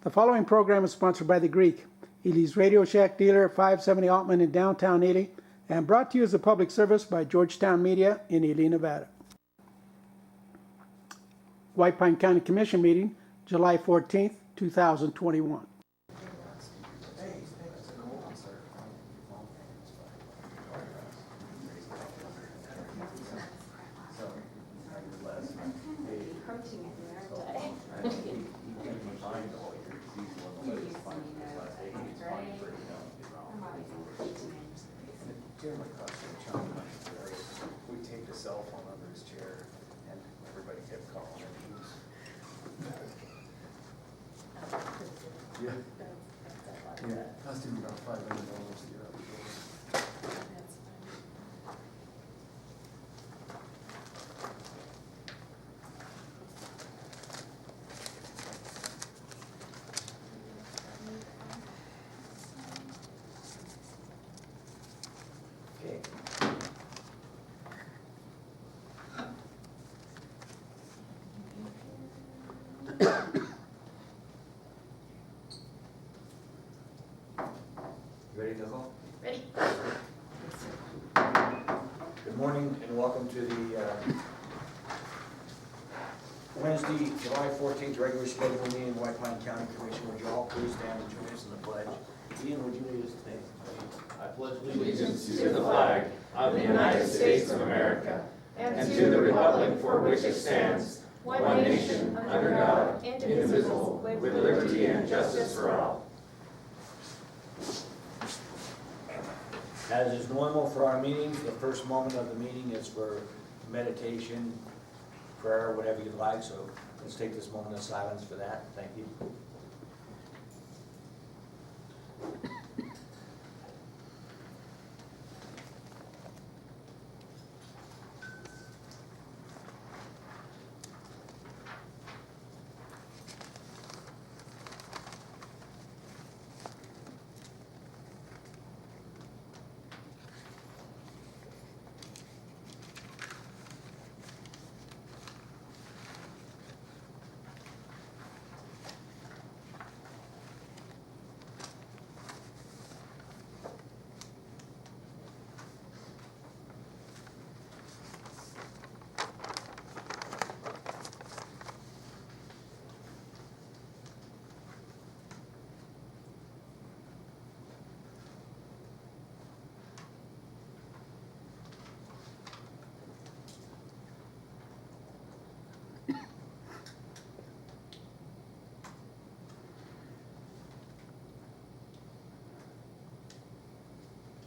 The following program is sponsored by The Greek, Ely's Radio Shack dealer, 570 Altman in downtown Ely, and brought to you as a public service by Georgetown Media in Ely, Nevada. White Pine County Commission meeting, July 14th, 2021. We taped a cell phone under his chair and everybody kept calling him. Yeah. Yeah, cost him about $500 to get out the door. Okay. Ready, Nicole? Ready? Good morning and welcome to the Wednesday, July 14th regular scheduled meeting in White Pine County Commission. Would you all please stand and join us in the pledge? Ian, would you lead us today? I pledge allegiance to the flag of the United States of America and to the republic for which it stands, one nation, under God, indivisible, with liberty and justice for all. As is normal for our meetings, the first moment of the meeting is for meditation, prayer, whatever you'd like. So let's take this moment of silence for that. Thank you.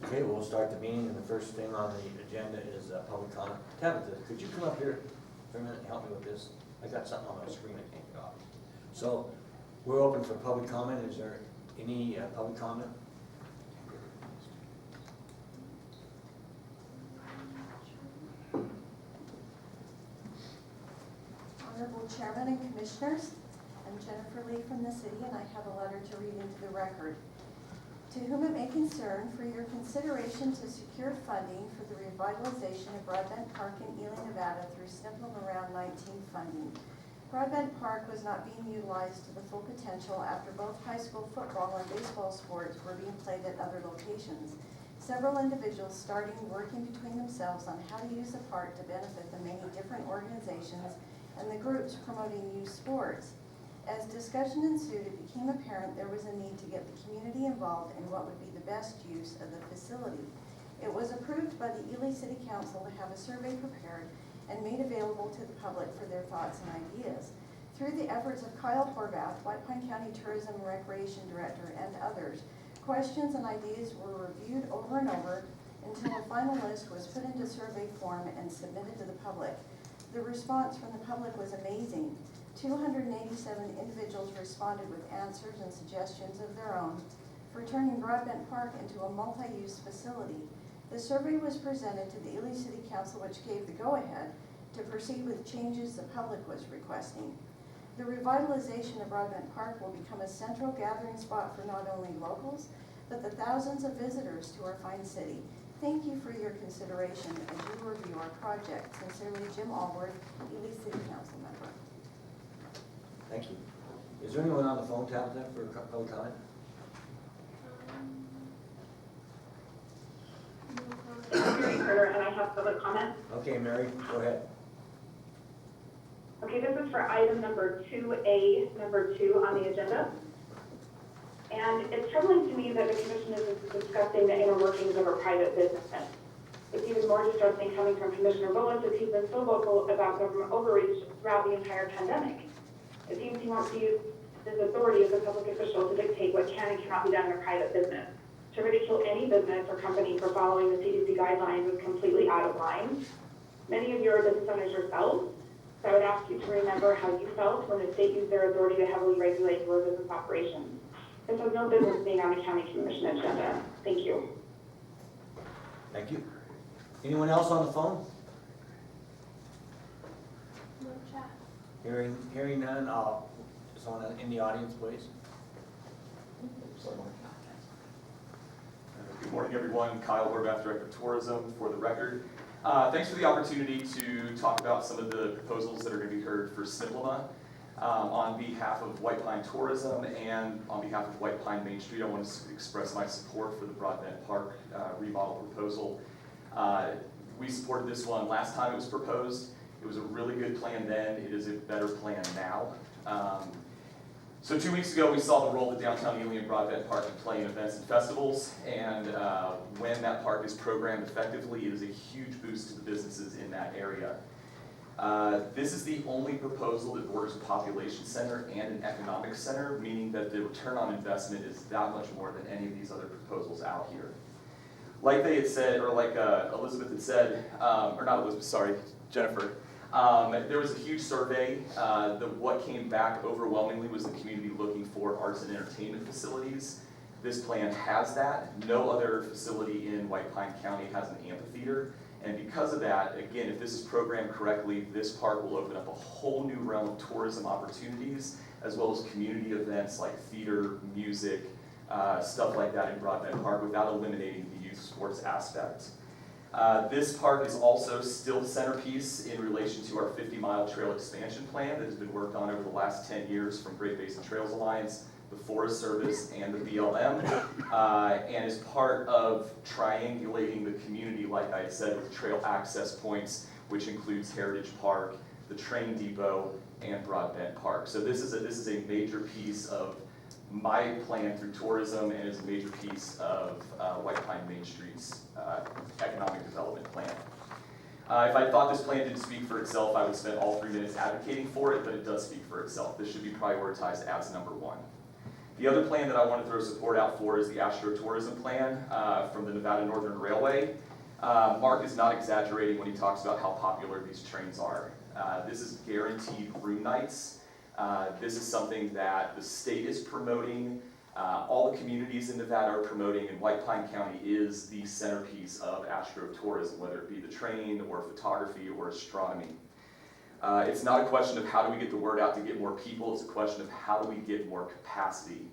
Okay, we'll start the meeting, and the first thing on the agenda is public comment. Tabitha, could you come up here for a minute and help me with this? I got something on my screen I can't get off. So, we're open for public comment. Is there any public comment? Honorable Chairman and Commissioners, I'm Jennifer Lee from the city, and I have a letter to read into the record. To whom it may concern, for your consideration to secure funding for the revitalization of Broadbent Park in Ely, Nevada through SNPL Around 19 funding. Broadbent Park was not being utilized to the full potential after both high school football and baseball sports were being played at other locations. Several individuals starting working between themselves on how to use the park to benefit the many different organizations and the groups promoting youth sports. As discussion ensued, it became apparent there was a need to get the community involved in what would be the best use of the facility. It was approved by the Ely City Council to have a survey prepared and made available to the public for their thoughts and ideas. Through the efforts of Kyle Horvath, White Pine County Tourism and Recreation Director, and others, questions and ideas were reviewed over and over until a final list was put into survey form and submitted to the public. The response from the public was amazing. 287 individuals responded with answers and suggestions of their own for turning Broadbent Park into a multi-use facility. The survey was presented to the Ely City Council, which gave the go-ahead to proceed with changes the public was requesting. The revitalization of Broadbent Park will become a central gathering spot for not only locals, but the thousands of visitors to our fine city. Thank you for your consideration as you review our project. Sincerely, Jim Allworth, Ely City Council member. Thank you. Is there anyone on the phone, Tabitha, for public comment? Mary Carter, and I have public comment. Okay, Mary, go ahead. Okay, this is for item number 2A, number 2 on the agenda. And it's troubling to me that the commission is discussing the inner workings of a private business. It's even more distressing coming from Commissioner Bullis, as he's been so vocal about government overreach throughout the entire pandemic. It seems he wants to use his authority as a public official to dictate what can and cannot be done in a private business. To ridicule any business or company for following the CDC guidelines is completely out of line. Many of you are business owners yourselves, so I would ask you to remember how you felt when the state used their authority to heavily regulate your business operations. This has no business being on the county commission agenda. Thank you. Thank you. Anyone else on the phone? No chat. Hearing none, someone in the audience, please. Good morning, everyone. Kyle Horvath, Director of Tourism, for the record. Thanks for the opportunity to talk about some of the proposals that are going to be heard for SNPLMA. On behalf of White Pine Tourism and on behalf of White Pine Main Street, I want to express my support for the Broadbent Park remodel proposal. We supported this one last time it was proposed. It was a really good plan then. It is a better plan now. So 2 weeks ago, we saw the role that downtown Ely and Broadbent Park can play in events and festivals, and when that park is programmed effectively, it is a huge boost to the businesses in that area. This is the only proposal that borders a population center and an economic center, meaning that the return on investment is that much more than any of these other proposals out here. Like they had said, or like Elizabeth had said, or not Elizabeth, sorry, Jennifer, there was a huge survey. What came back overwhelmingly was the community looking for arts and entertainment facilities. This plan has that. No other facility in White Pine County has an amphitheater. And because of that, again, if this is programmed correctly, this park will open up a whole new realm of tourism opportunities, as well as community events like theater, music, stuff like that in Broadbent Park without eliminating the youth sports aspect. This park is also still the centerpiece in relation to our 50-mile trail expansion plan that has been worked on over the last 10 years from Great Basin Trails Alliance, the Forest Service, and the BLM, and is part of triangulating the community, like I said, with trail access points, which includes Heritage Park, the train depot, and Broadbent Park. So this is a major piece of my plan through tourism, and is a major piece of White Pine Main Street's economic development plan. If I thought this plan didn't speak for itself, I would spend all 3 minutes advocating for it, but it does speak for itself. This should be prioritized as number 1. The other plan that I want to throw support out for is the Astro-Tourism Plan from the Nevada Northern Railway. Mark is not exaggerating when he talks about how popular these trains are. This is guaranteed room nights. This is something that the state is promoting, all the communities in Nevada are promoting, and White Pine County is the centerpiece of Astro-Tourism, whether it be the train or photography or astronomy. It's not a question of how do we get the word out to get more people, it's a question of how do we get more capacity.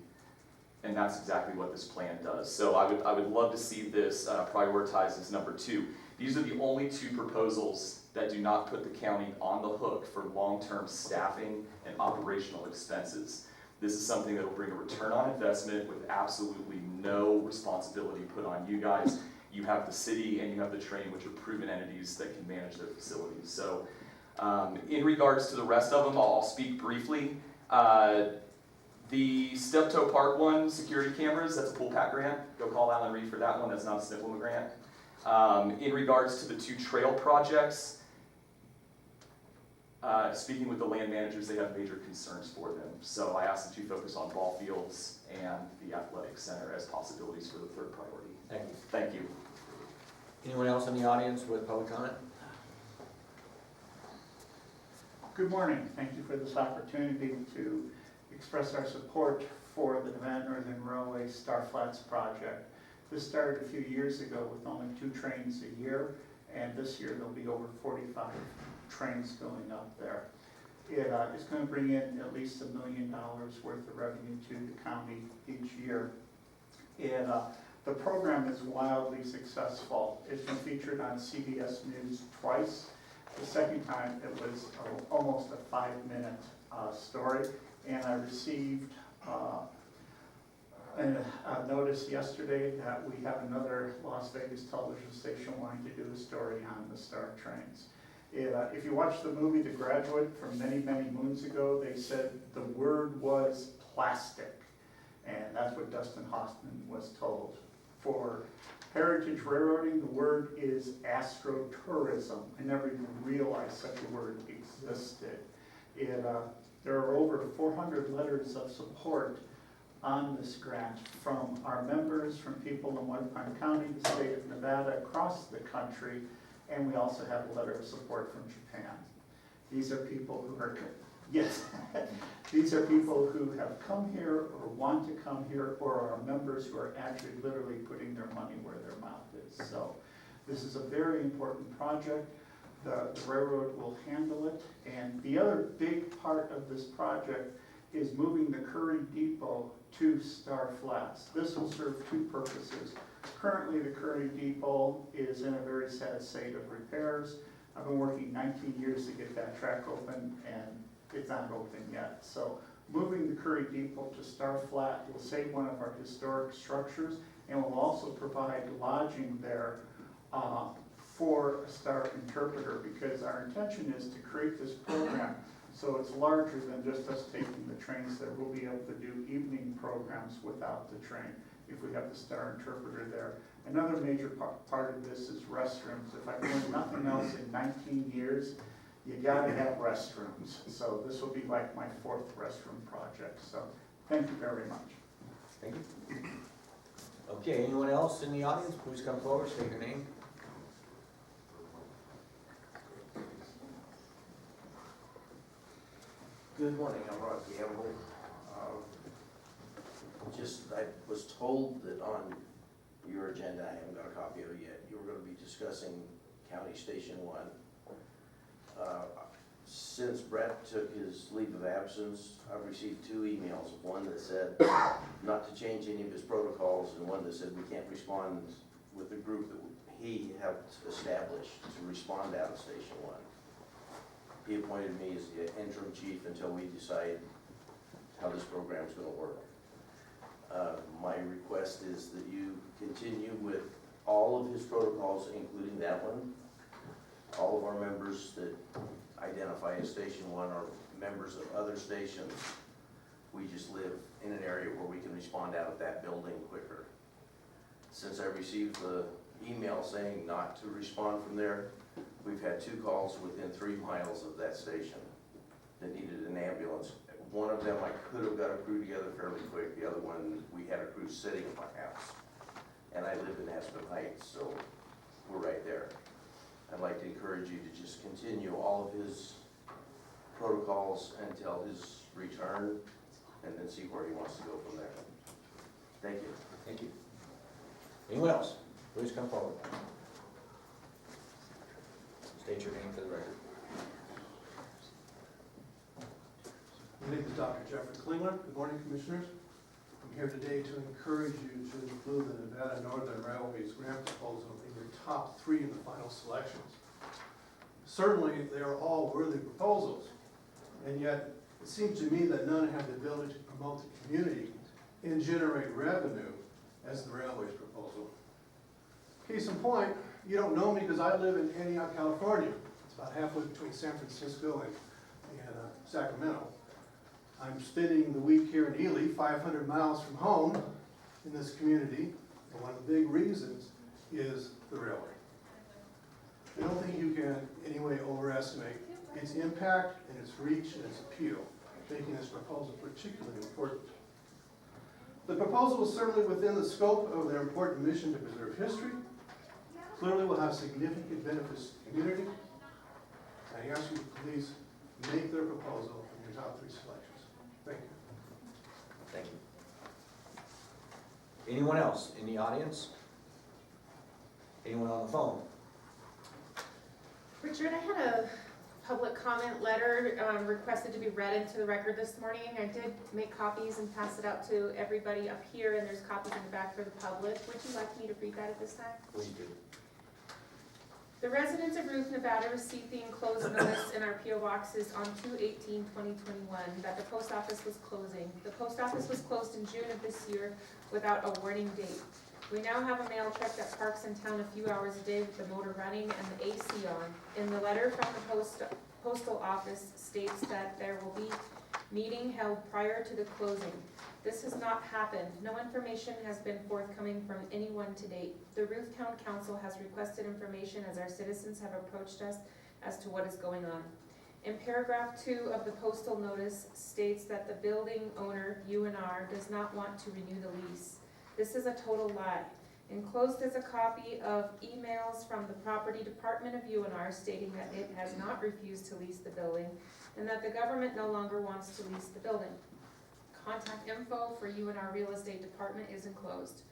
And that's exactly what this plan does. So I would love to see this prioritized as number 2. These are the only 2 proposals that do not put the county on the hook for long-term staffing and operational expenses. This is something that will bring a return on investment with absolutely no responsibility put on you guys. You have the city and you have the train, which are proven entities that can manage their facilities. So in regards to the rest of them, I'll speak briefly. The Steptoe Park one, security cameras, that's a pool pack grant. Go call Alan Reed for that one, that's not a SNPLMA grant. In regards to the 2 trail projects, speaking with the land managers, they have major concerns for them. So I ask that you focus on ball fields and the athletic center as possibilities for the 3rd priority. Thank you. Thank you. Anyone else in the audience with public comment? Good morning. Thank you for this opportunity to express our support for the Nevada Northern Railway Star Flats project. This started a few years ago with only 2 trains a year, and this year there'll be over 45 trains going up there. It is going to bring in at least $1 million worth of revenue to the county each year. The program is wildly successful. It's been featured on CBS News twice. The second time it was almost a 5-minute story, And I received a notice yesterday that we have another Las Vegas television station wanting to do a story on the Star trains. If you watch the movie The Graduate from many, many moons ago, they said the word was plastic. And that's what Dustin Hoffman was told. For heritage railroading, the word is astrotourism. I never even realized such a word existed. There are over 400 letters of support on this grant from our members, from people in White Pine County, the state of Nevada, across the country, and we also have a letter of support from Japan. These are people who are, yes, these are people who have come here or want to come here, or are members who are actually literally putting their money where their mouth is. So this is a very important project. The railroad will handle it. And the other big part of this project is moving the Curry Depot to Star Flats. This will serve two purposes. Currently, the Curry Depot is in a very sad state of repairs. I've been working 19 years to get that track open, and it's not open yet. So moving the Curry Depot to Star Flat will save one of our historic structures, and will also provide lodging there for a Star interpreter, because our intention is to create this program so it's larger than just us taking the trains there. We'll be able to do evening programs without the train if we have the Star interpreter there. Another major part of this is restrooms. If I've learned nothing else in 19 years, you gotta have restrooms. So this will be like my 4th restroom project. So thank you very much. Thank you. Okay, anyone else in the audience, please come forward, state your name. Good morning, I'm Rod Gamble. I was told that on your agenda, I haven't got a copy of it yet, you were going to be discussing County Station 1. Since Brett took his leave of absence, I've received 2 emails, one that said not to change any of his protocols, and one that said we can't respond with the group that he helped establish to respond out of Station 1. He appointed me as the interim chief until we decide how this program's going to work. My request is that you continue with all of his protocols, including that one. All of our members that identify as Station 1 are members of other stations. We just live in an area where we can respond out of that building quicker. Since I received the email saying not to respond from there, we've had 2 calls within 3 miles of that station that needed an ambulance. One of them I could have got a crew together fairly quick. The other one, we had a crew sitting at my house. And I live in Aspen Heights, so we're right there. I'd like to encourage you to just continue all of his protocols until his return, and then see where he wants to go from there. Thank you. Thank you. Anyone else? Please come forward. State your name for the record. My name is Dr. Jeffrey Klingler. Good morning, Commissioners. I'm here today to encourage you to include the Nevada Northern Railways grant proposal in your top 3 in the final selections. Certainly, they are all worthy proposals, and yet it seems to me that none have the ability to promote the community and generate revenue as the railways proposal. Case in point, you don't know me because I live in Antioch, California. It's about halfway between San Francisco and Sacramento. I'm spending the week here in Ely, 500 miles from home in this community, and one of the big reasons is the railway. I don't think you can in any way overestimate its impact and its reach and its appeal, making this proposal particularly important. The proposal is certainly within the scope of their important mission to preserve history, clearly will have significant benefits to the community. I ask you to please make their proposal in your top 3 selections. Thank you. Thank you. Anyone else in the audience? Anyone on the phone? Richard, I had a public comment letter requested to be read into the record this morning. I did make copies and pass it out to everybody up here, and there's copies in the back for the public. Would you like me to read that at this time? Please do. The residents of Ruth, Nevada received the enclosed notice in our PO boxes on 2/18/2021 that the post office was closing. The post office was closed in June of this year without a warning date. We now have a mail truck that parks in town a few hours a day with the motor running and the AC on. In the letter from the postal office states that there will be meeting held prior to the closing. This has not happened. No information has been forthcoming from anyone to date. The Ruth Town Council has requested information as our citizens have approached us as to what is going on. In paragraph 2 of the postal notice states that the building owner, UNR, does not want to renew the lease. This is a total lie. Enclosed is a copy of emails from the property department of UNR stating that it has not refused to lease the building and that the government no longer wants to lease the building. Contact info for UNR Real Estate Department is enclosed.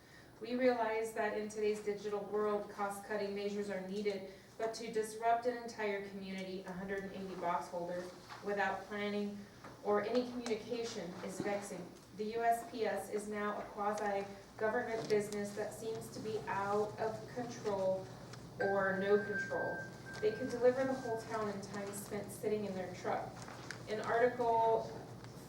We realize that in today's digital world, cost-cutting measures are needed, but to disrupt an entire community, 180 box holders, without planning or any communication is vexing. The USPS is now a quasi-government business that seems to be out of control or no control. They could deliver the whole town in time spent sitting in their truck. In Article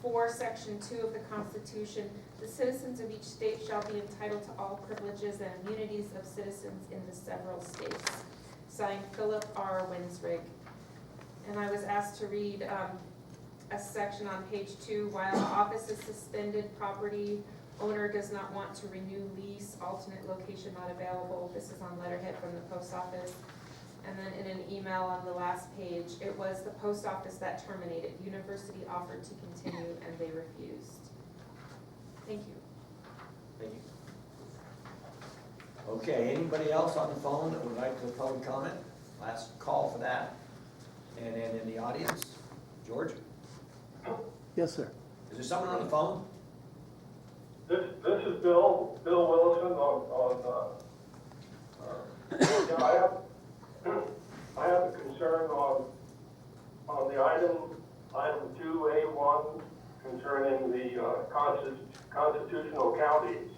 4, Section 2 of the Constitution, the citizens of each state shall be entitled to all privileges and immunities of citizens in the several states. Signed, Philip R. Winsrig. And I was asked to read a section on page 2. While office is suspended, property owner does not want to renew lease, alternate location not available. This is on letterhead from the post office. And then in an email on the last page, it was the post office that terminated. University offered to continue and they refused. Thank you. Thank you. Okay, anybody else on the phone that would like to public comment? Last call for that. And then in the audience, George? Yes, sir. Is there someone on the phone? This is Bill Willison I have a concern on the item 2A1 concerning the constitutional counties.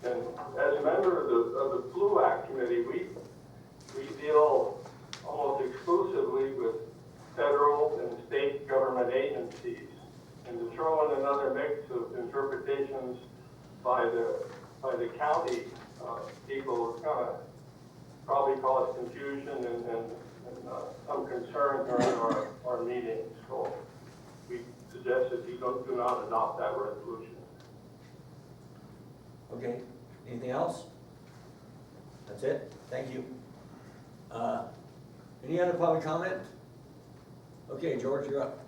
And as a member of the FLUAC committee, we deal almost exclusively with federal and state government agencies. And to throw in another mix of interpretations by the county people, it's gonna probably cause confusion and some concern during our meetings. So we suggest that you do not adopt that resolution. Okay, anything else? That's it, thank you. Any other public comment? Okay, George, you're up.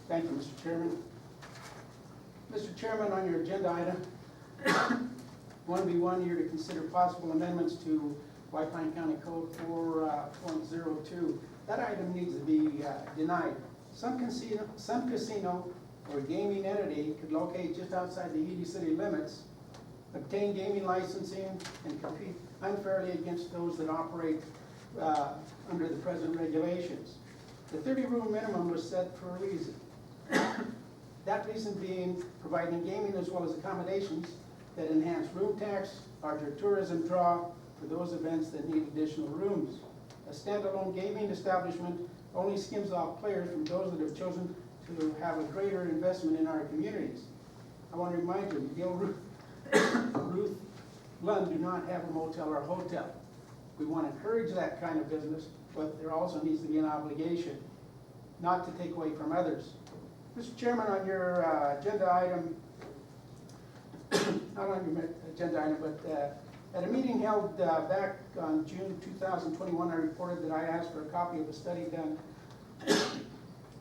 Thank you, Mr. Chairman. Mr. Chairman, on your agenda item, 1B1, you're to consider possible amendments to White Pine County Code 4.02. That item needs to be denied. Some casino or gaming entity could locate just outside the Ely city limits, obtain gaming licensing, and compete unfairly against those that operate under the present regulations. The 30-room minimum was set for a reason. That reason being providing gaming as well as accommodations that enhance room tax, larger tourism draw for those events that need additional rooms. A standalone gaming establishment only skims off players from those that have chosen to have a greater investment in our communities. I want to remind you, McGill, Ruth, Lund do not have a motel or a hotel. We want to encourage that kind of business, but there also needs to be an obligation not to take away from others. Mr. Chairman, on your agenda item, not on your agenda item, but at a meeting held back on June 2021, I reported that I asked for a copy of a study done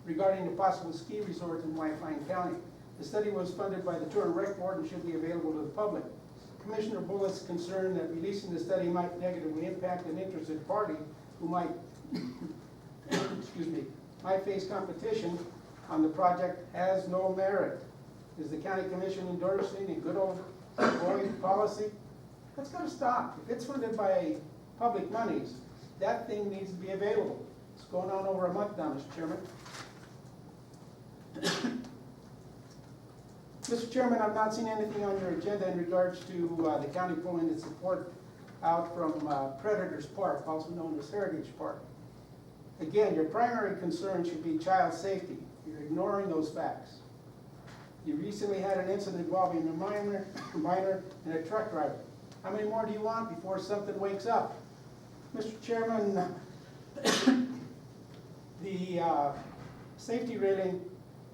regarding the possible ski resort in White Pine County. The study was funded by the Tour and Rec Board and should be available to the public. Commissioner Bullitt's concerned that releasing the study might negatively impact an interested party who might, might face competition on the project has no merit. Is the county commission endorsing a good old boy policy? That's got to stop. If it's funded by public monies, that thing needs to be available. It's going on over a month now, Mr. Chairman. Mr. Chairman, I've not seen anything on your agenda in regards to the county pulling its support out from Predators Park, also known as Heritage Park. Again, your primary concern should be child safety. You're ignoring those facts. You recently had an incident involving a minor and a truck driver. How many more do you want before something wakes up? Mr. Chairman, the safety railing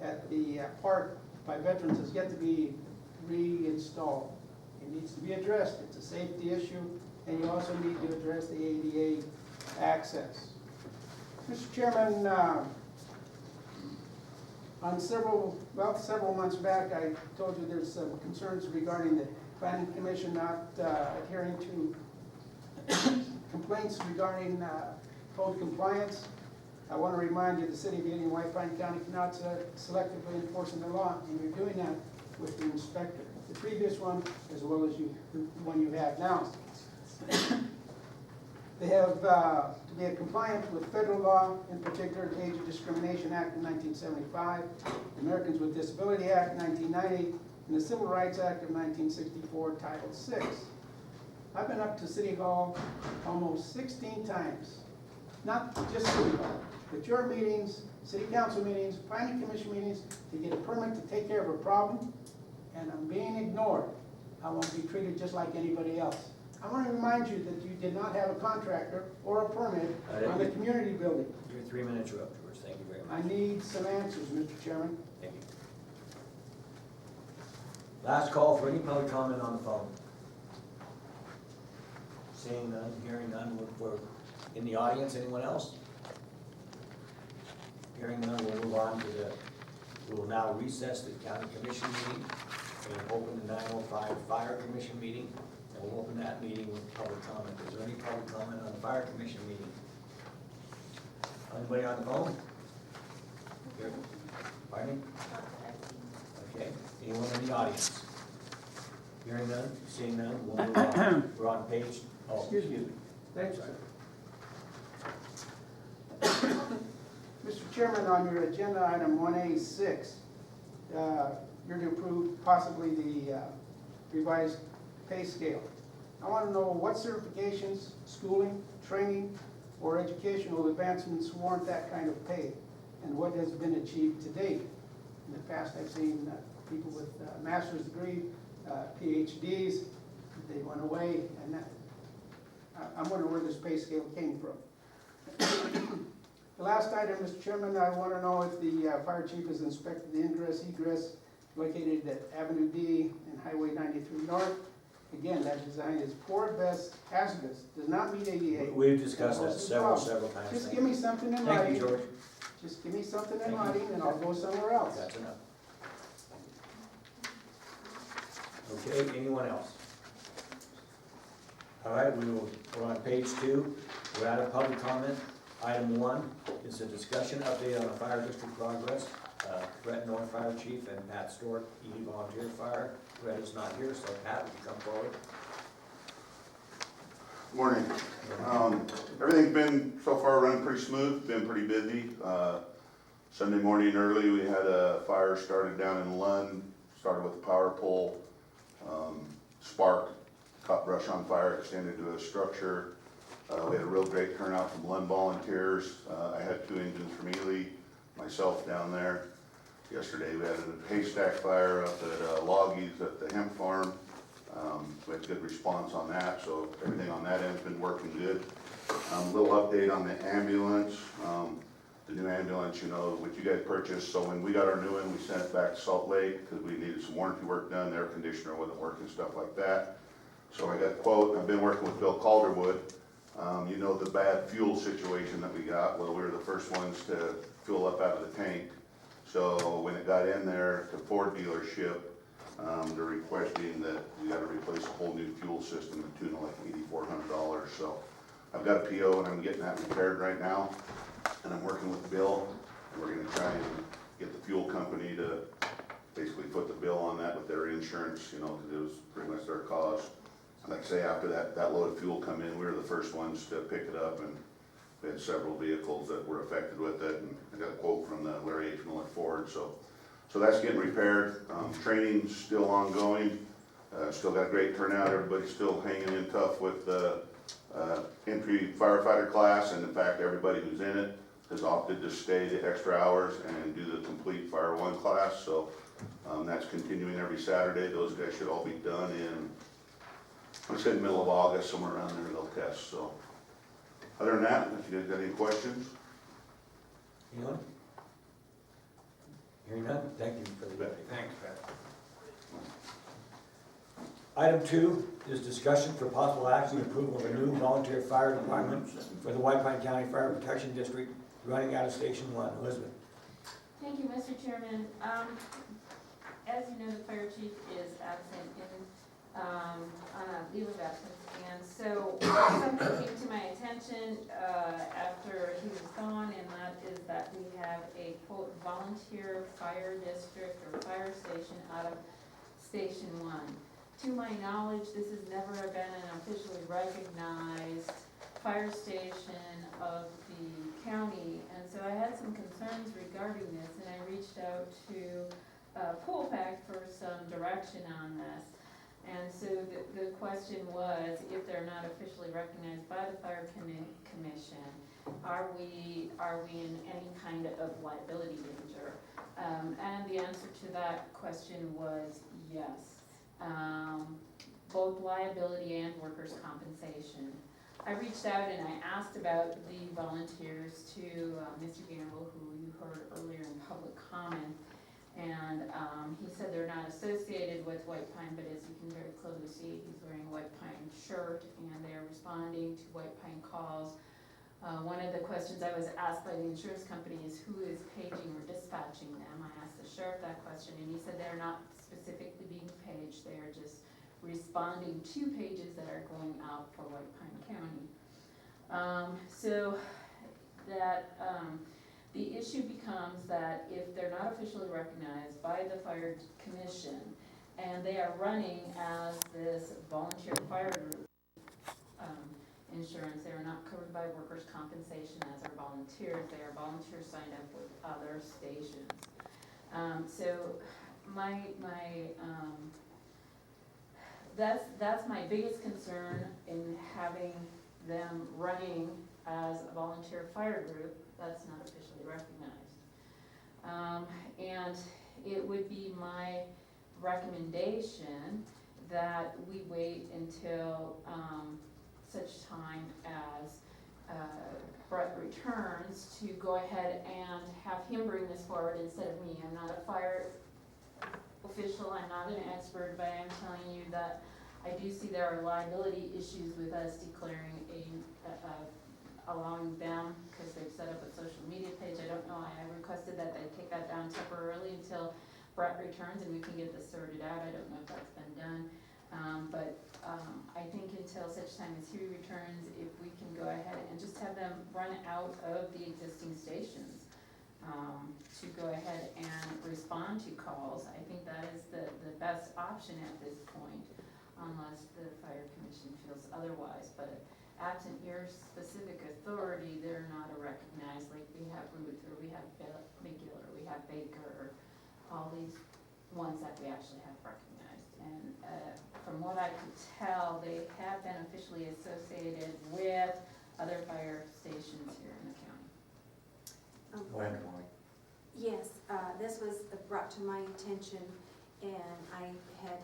at the park by veterans has yet to be reinstalled. It needs to be addressed. It's a safety issue, and you also need to address the ADA access. Mr. Chairman, on several months back, I told you there's some concerns regarding the Planning Commission not adhering to complaints regarding code compliance. I want to remind you, the city of Ely and White Pine County cannot selectively enforcing the law, and you're doing that with the inspector. The previous one, as well as the one you have now. They have to be compliant with federal law, in particular the Age of Discrimination Act of 1975, the Americans with Disability Act 1990, and the Civil Rights Act of 1964, Title VI. I've been up to City Hall almost 16 times. Not just City Hall, but your meetings, City Council meetings, Planning Commission meetings, to get a permit to take care of a problem, and I'm being ignored. I won't be treated just like anybody else. I want to remind you that you did not have a contractor or a permit on the community building. Your 3 minutes are up, George. Thank you very much. I need some answers, Mr. Chairman. Thank you. Last call for any public comment on the phone. Seeing none, hearing none, look for in the audience, anyone else? Hearing none, we'll move on to we will now recess the county commission meeting and open the 9:05 fire commission meeting. And we'll open that meeting with public comment. Is there any public comment on the fire commission meeting? Anybody on the phone? Here. Pardon me? Okay, anyone in the audience? Hearing none, seeing none, we'll move on. We're on page, Excuse me. Thanks, sir. Mr. Chairman, on your agenda item 1A6, you're to approve possibly the revised pay scale. I want to know what certifications, schooling, training, or educational advancements warrant that kind of pay, and what has been achieved to date. In the past, I've seen people with master's degree, PhDs, they went away, and I'm wondering where this pay scale came from. The last item, Mr. Chairman, I want to know if the fire chief has inspected the ingress, egress located at Avenue D and Highway 93 North. Again, that design is poor at best, hazardous, does not meet ADA. we've discussed that several times. Just give me something in Thank you, writing. George. Just give me something in Thank you. writing and I'll go somewhere else. That's enough. Okay, anyone else? All right, we're on page 2. We're out of public comment. Item 1 is a discussion update on the fire district progress. Brett North, Fire Chief, and Pat Stork, ED Volunteer Fire. Brett is not here, so Pat, would you come forward? Morning. Everything's been so far running pretty smooth, been pretty busy. Sunday morning early, we had a fire started down in Lund, started with a power pole, spark, caught brush on fire, extended to a structure. We had a real great turnout from Lund volunteers. I had 2 engines from Ely, myself down there. Yesterday we had a haystack fire up at Loggies at the hemp farm. We had good response on that, so everything on that end's been working good. A little update on the ambulance. The new ambulance, you know, what you guys purchased, so when we got our new one, we sent it back to Salt Lake because we needed some warranty work done, the air conditioner wasn't working, stuff like that. So I got a quote, I've been working with Bill Calderwood. You know the bad fuel situation that we got. Well, we were the first ones to fuel up out of the tank. So when it got in there to Ford dealership, they're requesting that we gotta replace a whole new fuel system to tune like $8,400. So I've got a PO and I'm getting that repaired right now. And I'm working with Bill, and we're gonna try and get the fuel company to basically put the bill on that with their insurance, you know, because it was pretty much their cost. Like I say, after that load of fuel come in, we were the first ones to pick it up, and we had several vehicles that were affected with it, and I got a quote from the Larry H. Miller Ford, so So that's getting repaired. Training's still ongoing. Still got a great turnout. Everybody's still hanging in tough with the entry firefighter class. And in fact, everybody who's in it has opted to stay the extra hours and do the complete Fire 1 class. So that's continuing every Saturday. Those guys should all be done in, let's say, the middle of August, somewhere around there they'll test. So other than that, if you guys got any questions? Anyone? Hearing none, thank you for the update. Thanks, Pat. Item 2 is discussion for possible action approval of a new volunteer fire department for the White Pine County Fire Protection District running out of Station 1. Elizabeth? Thank you, Mr. Chairman. As you know, the fire chief is absent on a leave of absence. And so something came to my attention after he was gone, and that is that we have a quote volunteer fire district or fire station out of Station 1. To my knowledge, this has never been an officially recognized fire station of the county, and so I had some concerns regarding this, and I reached out to Poolpack for some direction on this. And so the question was, if they're not officially recognized by the Fire Commission, are we in any kind of liability danger? And the answer to that question was yes. Both liability and workers' compensation. I reached out and I asked about the volunteers to Mr. Gamble, who you heard earlier in public comment, and he said they're not associated with White Pine, but as you can very clearly see, he's wearing a White Pine shirt, and they're responding to White Pine calls. One of the questions I was asked by the insurance company is who is paging or dispatching them. I asked the sheriff that question, and he said they're not specifically being paged, they are just responding to pages that are going out for White Pine County. So that the issue becomes that if they're not officially recognized by the Fire Commission and they are running as this volunteer fire group insurance, they are not covered by workers' compensation as are volunteers. They are volunteers signed up with other stations. So that's my biggest concern in having them running as a volunteer fire group that's not officially recognized. And it would be my recommendation that we wait until such time as Brett returns to go ahead and have him bring this forward instead of me. I'm not a fire official, I'm not an expert, but I'm telling you that I do see there are liability issues with us declaring allowing them, because they've set up a social media page. I don't know, I requested that they take that down temporarily until Brett returns and we can get this sorted out. I don't know if that's been done. But I think until such time as he returns, if we can go ahead and just have them run out of the existing stations to go ahead and respond to calls, I think that is the best option at this point, unless the Fire Commission feels otherwise. But absent your specific authority, they're not a recognized, like we have Ruther, we have McGill, we have Baker, all these ones that we actually have recognized. And from what I could tell, they have been officially associated with other fire stations here in the county. Go ahead, Molly. Yes, this was brought to my attention, and I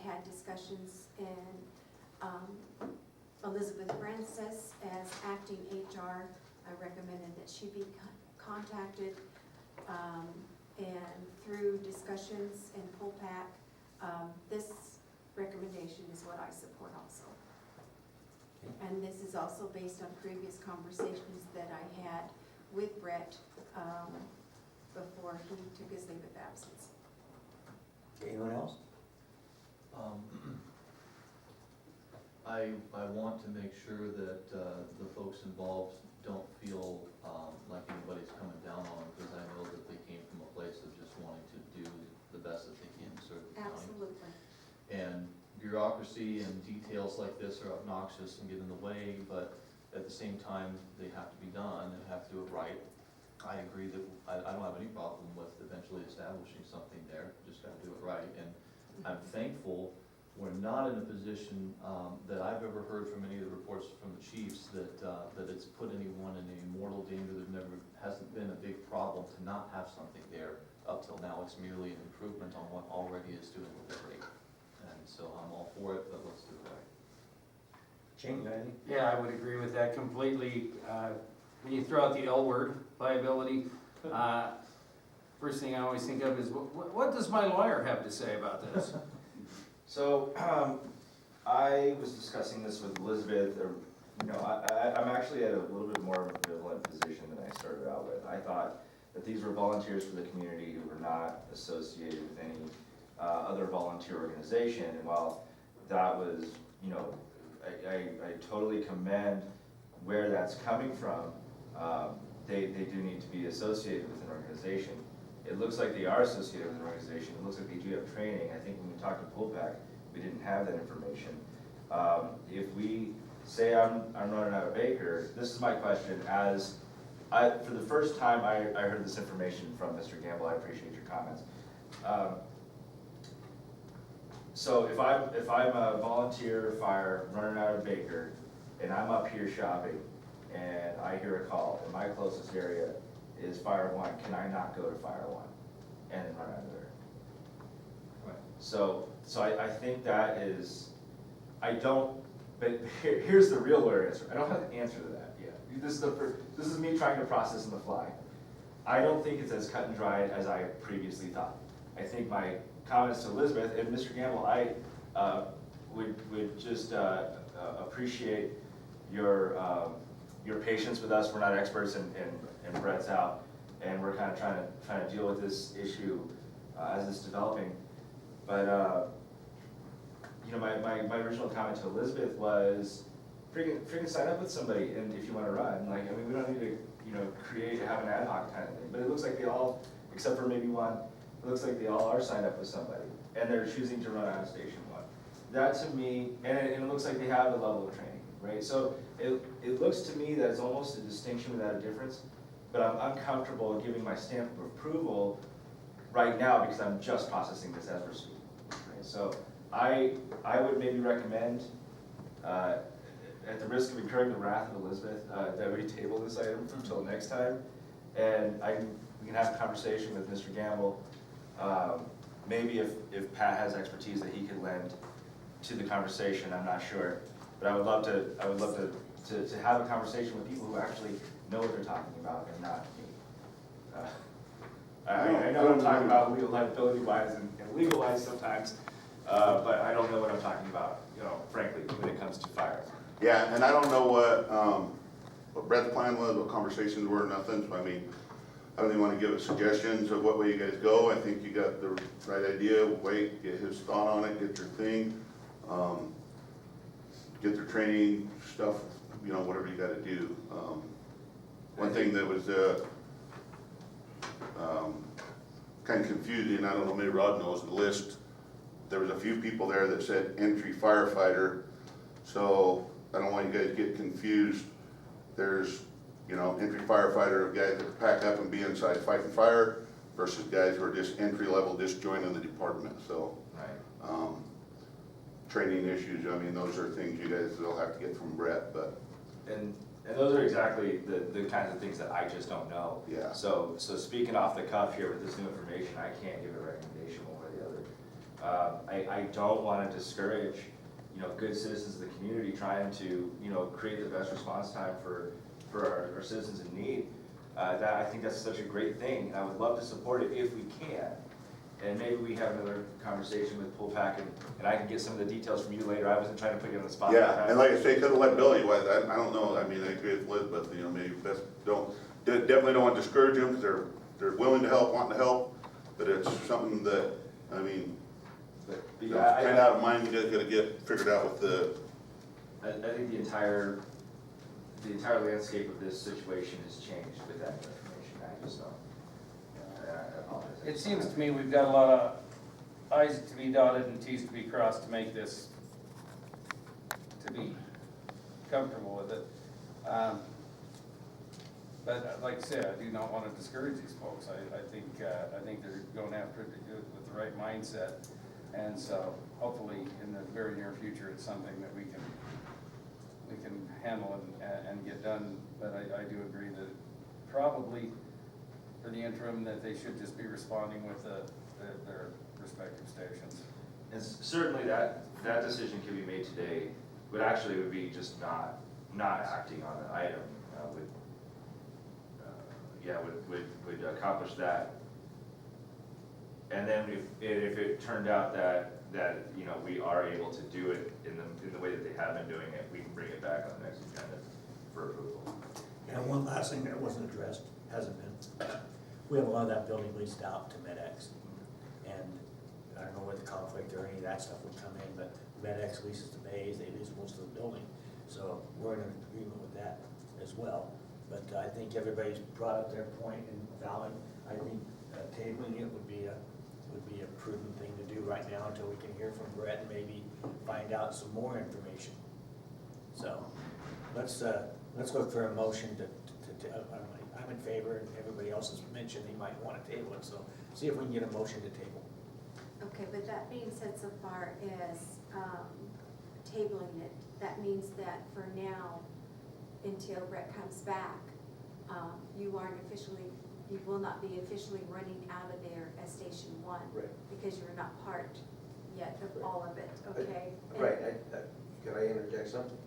had discussions, and Elizabeth Francis, as acting HR, I recommended that she be contacted, and through discussions and Poolpack, this recommendation is what I support also. And this is also based on previous conversations that I had with Brett before he took his leave of absence. Anyone else? I want to make sure that the folks involved don't feel like anybody's coming down on them, because I know that they came from a place of just wanting to do the best that they can to serve the county. Absolutely. And bureaucracy and details like this are obnoxious and get in the way, but at the same time, they have to be done and have to do it right. I agree that I don't have any problem with eventually establishing something there, just gotta do it right. And I'm thankful we're not in a position, that I've ever heard from any of the reports from the chiefs that it's put anyone in any mortal danger. Hasn't been a big problem to not have something there up till now. It's merely an improvement on what already is doing great. And so I'm all for it, but let's do it right. Shane, you got anything? Yeah, I would agree with that completely. When you throw out the L word, liability, first thing I always think of is, what does my lawyer have to say about this? So, I was discussing this with Elizabeth, I'm actually at a little bit more of an ambivalent position than I started out with. I thought that these were volunteers for the community who were not associated with any other volunteer organization, and while that was, I totally commend where that's coming from, they do need to be associated with an organization. It looks like they are associated with an organization. It looks like they do have training. I think when we talked to Pullpack, we didn't have that information. If we say I'm running out of Baker, this is my question. For the first time I heard this information from Mr. Gamble, I appreciate your comments. So if I'm a volunteer fire running out of Baker and I'm up here shopping and I hear a call and my closest area is Fire 1, can I not go to Fire 1 and then run out of there? Right. So I think that is, but here's the real lawyer answer. I don't have the answer to that yet. This is me trying to process on the fly. I don't think it's as cut and dried as I previously thought. I think my comments to Elizabeth and Mr. Gamble, I would just appreciate your patience with us. We're not experts, and Brett's out, and we're kind of trying to deal with this issue as it's developing. But my original comment to Elizabeth was, freaking sign up with somebody, and if you want to run, we don't need to have an ad hoc kind of thing. But it looks like they all, except for maybe one, it looks like they all are signed up with somebody, and they're choosing to run out of Station 1. That to me, and it looks like they have a level of training, right? So it looks to me that it's almost a distinction without a difference, but I'm uncomfortable giving my stamp of approval right now because I'm just processing this as we're speaking. Right? So I would maybe recommend, at the risk of incurring the wrath of Elizabeth, that we table this item until next time, and we can have a conversation with Mr. Gamble. Maybe if Pat has expertise that he could lend to the conversation, I'm not sure. But I would love to have a conversation with people who actually know what they're talking about and not me. I know what I'm talking about legal liability wise and legal wise sometimes, but I don't know what I'm talking about, frankly, when it comes to fire. Yeah, and I don't know what Brett's plan was, what conversations were, nothing, so I don't even want to give suggestions of what way you guys go. I think you got the right idea. Wait, get his thought on it, get your thing, get their training stuff, whatever you got to do. One thing that was kind of confusing, I don't know, maybe Rod knows the list. There was a few people there that said entry firefighter, so I don't want you guys to get confused. There's entry firefighter, guys that pack up and be inside fighting fire versus guys who are just entry level, just joining the department. So, right. Training issues, those are things you guys will have to get from Brett, but. And those are exactly the kinds of things that I just don't know. Yeah. So speaking off the cuff here with this new information, I can't give a recommendation one way or the other. I don't want to discourage, good citizens of the community trying to, create the best response time for our citizens in need. I think that's such a great thing, and I would love to support it if we can. And maybe we have another conversation with Pullpack, and I can get some of the details from you later. I wasn't trying to put you on the spot. Yeah, and like I say, because of liability wise, I don't know. I agree with Liz, but maybe best definitely don't want to discourage them because they're willing to help, wanting to help, but it's something that kind of out of mind. You guys got to get figured out with the. I think the entire landscape of this situation has changed with that information. I just don't. I apologize. It seems to me we've got a lot of I's to be dotted and T's to be crossed to make this, to be comfortable with it. But like I said, I do not want to discourage these folks. I think they're going after it with the right mindset. And so hopefully in the very near future, it's something that we can handle and get done. But I do agree that probably for the interim that they should just be responding with their respective stations. And certainly that decision can be made today, but actually it would be just not acting on an item would accomplish that. And then if it turned out that you know, we are able to do it in the way that they have been doing it, we can bring it back on the next agenda for approval. And one last thing that wasn't addressed, hasn't been, we have a lot of that building leased out to MedX. And I don't know where the conflict or any of that stuff would come in, but MedX leases the bays, they lease most of the building. So we're in agreement with that as well. But I think everybody's brought up their point and valid. I think tabling it would be a prudent thing to do right now until we can hear from Brett and maybe find out some more information. So let's look for a motion to I'm in favor, and everybody else has mentioned they might want to table it, so see if we can get a motion to table. Okay, but that being said, so far as tabling it, that means that for now, until Brett comes back, you will not be officially running out of there as Station 1. Right. Because you're not part yet of all of it, okay? Right, can I interject something?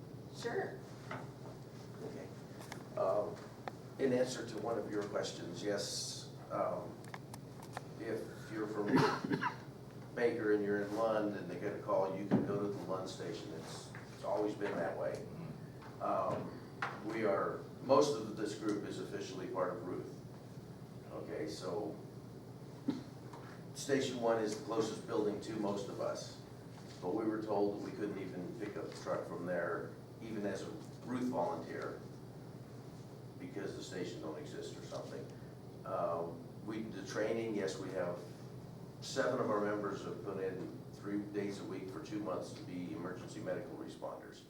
Sure. Okay. In answer to one of your questions, yes, if you're from Baker and you're in Lund and they get a call, you can go to the Lund station. It's always been that way. Most of this group is officially part of Ruth. Okay, so Station 1 is the closest building to most of us, but we were told that we couldn't even pick up the truck from there, even as a Ruth volunteer, because the station don't exist or something. The training, yes, we have 7 of our members have put in 3 days a week for 2 months to be emergency medical responders.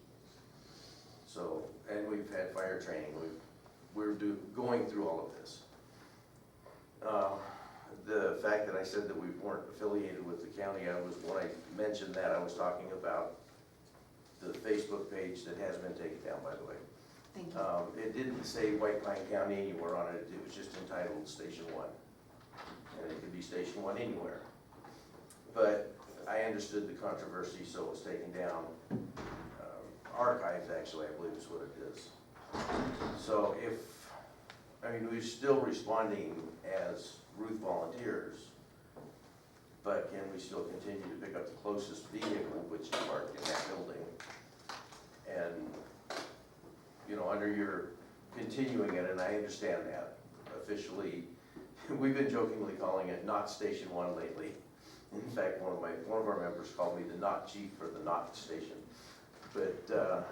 So, and we've had fire training. We're going through all of this. The fact that I said that we weren't affiliated with the county, when I mentioned that, I was talking about the Facebook page that has been taken down, by the way. Thank you. It didn't say White Pine County anywhere on it. It was just entitled Station 1. And it could be Station 1 anywhere. But I understood the controversy, so it was taken down. Archived, actually, I believe is what it is. So we're still responding as Ruth volunteers, but can we still continue to pick up the closest vehicle, which is parked in that building? And, you know, under your continuing it, and I understand that, officially, we've been jokingly calling it not Station 1 lately. In fact, one of our members called me the not chief for the not station. But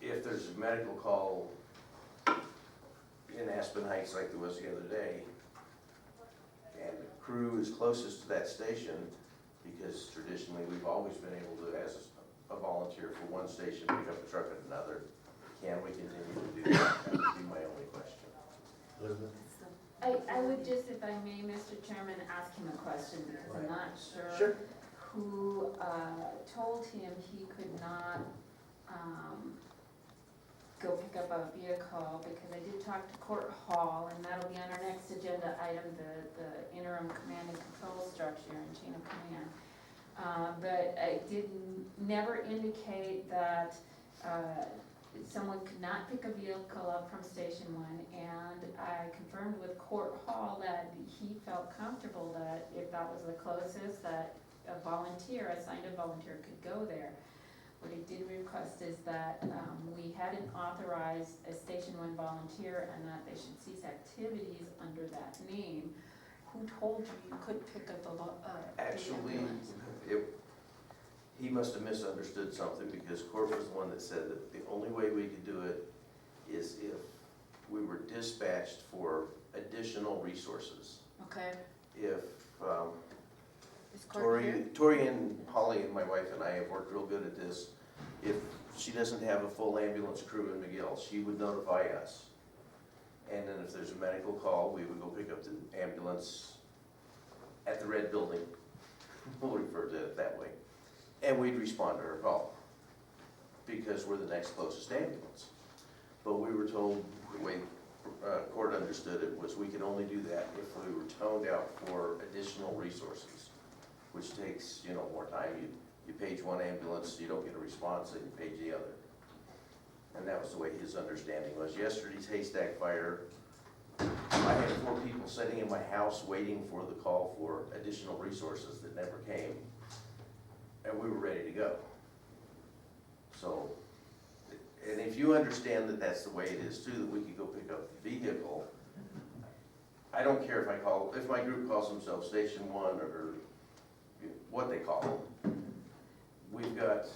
if there's a medical call in Aspen Heights like there was the other day, and the crew is closest to that station, because traditionally we've always been able to, as a volunteer for one station, pick up a truck at another, can we continue to do that? That would be my only question. Elizabeth? I would just, if I may, Mr. Chairman, ask him a question, because I'm not Sure. who told him he could not go pick up a vehicle, because I did talk to Court Hall, and that'll be on our next agenda item, the interim command and control structure and chain of command. But I did never indicate that someone could not pick a vehicle up from Station 1, and I confirmed with Court Hall that he felt comfortable that if that was the closest, that a volunteer, assigned a volunteer, could go there. What he did request is that we hadn't authorized a Station 1 volunteer and that they should cease activities under that name. Who told you couldn't pick up a Actually, ambulance? he must have misunderstood something, because Court was the one that said that the only way we could do it is if we were dispatched for additional resources. Okay. If Is Court here? Tori and Holly and my wife and I have worked real good at this. If she doesn't have a full ambulance crew in McGill, she would notify us. And then if there's a medical call, we would go pick up the ambulance at the red building. We'll refer to it that way. And we'd respond to her call because we're the next closest ambulance. But we were told, the way court understood it, was we could only do that if we were toned out for additional resources, which takes, more time. You page one ambulance, you don't get a response, and you page the other. And that was the way his understanding was. Yesterday's haystack fire, I had 4 people sitting in my house waiting for the call for additional resources that never came, and we were ready to go. So, and if you understand that that's the way it is too, that we could go pick up the vehicle, I don't care if my group calls themselves Station 1 or what they call them. We've got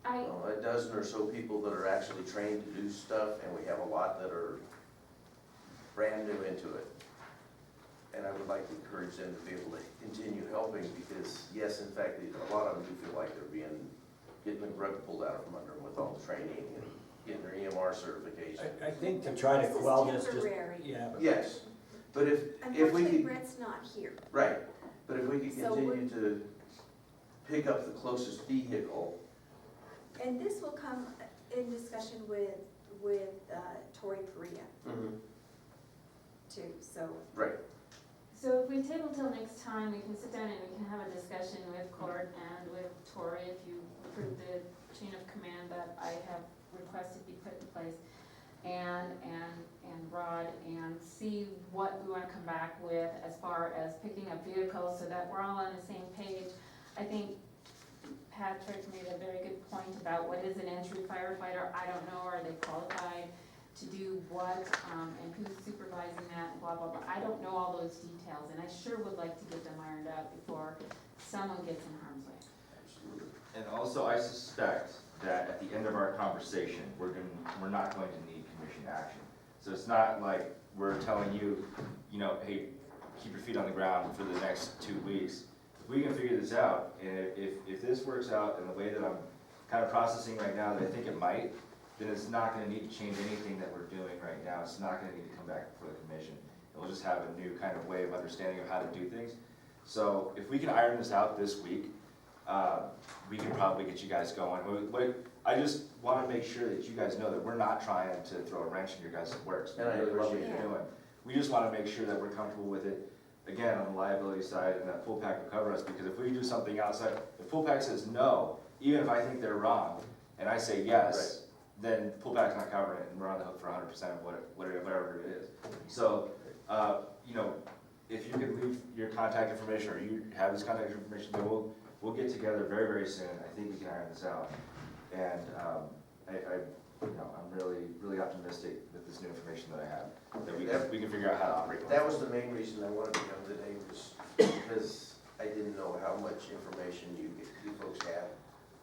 a dozen or so people that are actually trained to do stuff, and we have a lot that are brand new into it. And I would like to encourage them to be able to continue helping because, yes, in fact, a lot of them do feel like they're getting the rug pulled out from under them with all the training and getting their EMR certification. I think to try to quell this, just, temporary. yeah. Yes, but if we Unfortunately, could, Brett's not here. right, but if we could So continue to pick up the closest vehicle. And this will come in discussion with Tori Korea too, so. Right. So if we table till next time, we can sit down and we can have a discussion with Court and with Tori if you approve the chain of command that I have requested be put in place. And Rod, and see what we wanna come back with as far as picking up vehicles so that we're all on the same page. I think Patrick made a very good point about what is an entry firefighter. I don't know, are they qualified to do what, and who's supervising that, blah, blah, blah. I don't know all those details, and I sure would like to get them ironed out before someone gets in harm's way. Absolutely. And also, I suspect that at the end of our conversation, we're not going to need commission action. So it's not like we're telling you, hey, keep your feet on the ground for the next 2 weeks. If we can figure this out, and if this works out in the way that I'm kind of processing right now that I think it might, then it's not gonna need to change anything that we're doing right now. It's not gonna need to come back before the commission. We'll just have a new kind of way of understanding of how to do things. So if we can iron this out this week, we can probably get you guys going. I just wanna make sure that you guys know that we're not trying to throw a wrench in your guys' works. We And I really love what appreciate you're doing. We just wanna make sure that we're comfortable with it, again, on the liability side, and that Pool Pack will cover us, because if we do something outside, if Pool Pack says no, even if I think they're wrong, and I say yes, then Pool Pack's not covering it, and we're on the hook for 100% of whatever it is. So, if you could leave your contact information, or you have this contact information, then we'll get together very, very soon. I think we can iron this out. And I'm really, really optimistic with this new information that I have, that we can figure out how to operate. That was the main reason I wanted to come today, was because I didn't know how much information you folks have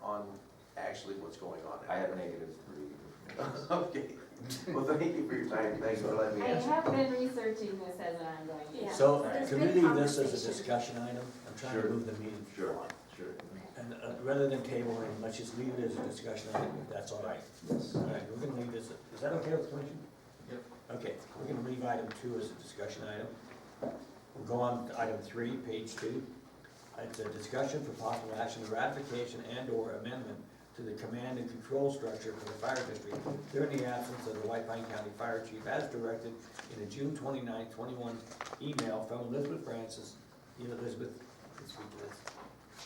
on actually what's going on. I have -3. Okay, well, thank you for your time, thanks for letting me I answer. have been researching this as an ongoing. Yeah. So, There's can we been leave this as a conversation. discussion item? I'm trying to Sure. move the meeting Sure, forward. sure. And rather than tabling, let's just leave it as a discussion item, if that's all right. Yes. All right, we're gonna leave this, is that okay with the commission? Yep. Okay, we're gonna leave item 2 as a discussion item. We'll go on to item 3, page 2. It's a discussion for possible action, ratification and/or amendment to the command and control structure for the fire district during the absence of the White Pine County Fire Chief as directed in a June 29, 21 email from Elizabeth Francis. Elizabeth, can speak to this.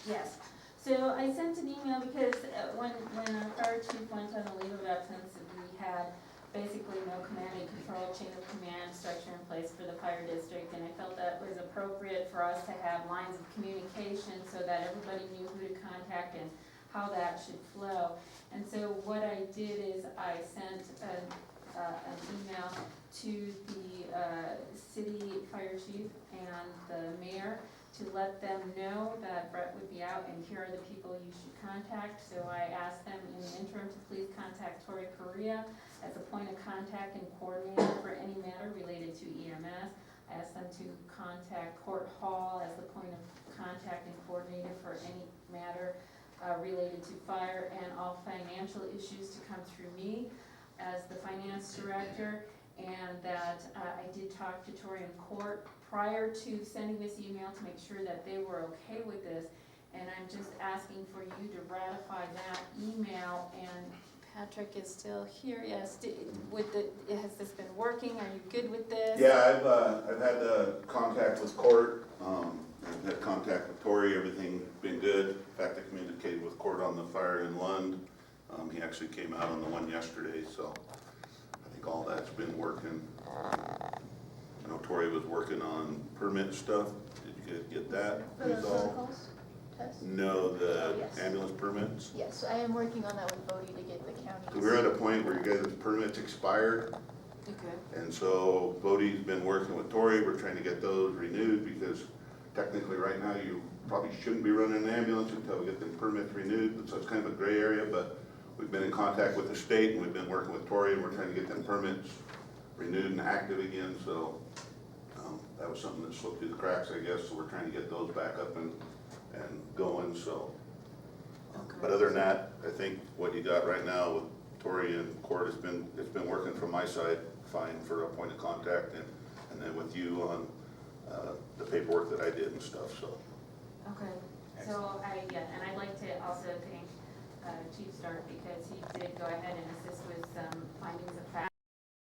Yes, so I sent an email because when our fire chief went on a leave of absence, we had basically no command and control chain of command structure in place for the fire district, and I felt that was appropriate for us to have lines of communication so that everybody knew who to contact and how that should flow. And so what I did is I sent an email to the city fire chief and the mayor to let them know that Brett would be out and here are the people you should contact. So I asked them in the interim to please contact Tori Korea as a point of contact and coordinator for any matter related to EMS. I asked them to contact Court Hall as the point of contact and coordinator for any matter related to fire, and all financial issues to come through me as the finance director. and that I did talk to Tori and Court prior to sending this email to make sure that they were okay with this. And I'm just asking for you to ratify that email, and Patrick is still here, yes, has this been working, are you good with this? Yeah, I've had contact with Court, I've had contact with Tori, everything's been good. In fact, I communicated with Court on the fire in Lund. He actually came out on the one yesterday, so I think all that's been working. I know Tori was working on permit stuff. Did you guys get that For the resolved? protocols test? No, the Yes. ambulance permits. Yes, I am working on that with Bodie to get the county. We're at a point where you guys' permits expired. Okay. And so Bodie's been working with Tori, we're trying to get those renewed because technically right now you probably shouldn't be running an ambulance until we get the permits renewed, so it's kind of a gray area, but we've been in contact with the state and we've been working with Tori and we're trying to get them permits renewed and active again, so that was something that slipped through the cracks, I guess, so we're trying to get those back up and going, so. But other than that, I think what you got right now with Tori and Court it's been working from my side fine for a point of contact and then with you on the paperwork that I did and stuff, so. Okay, so and I'd like to also thank Chief Stark because he did go ahead and assist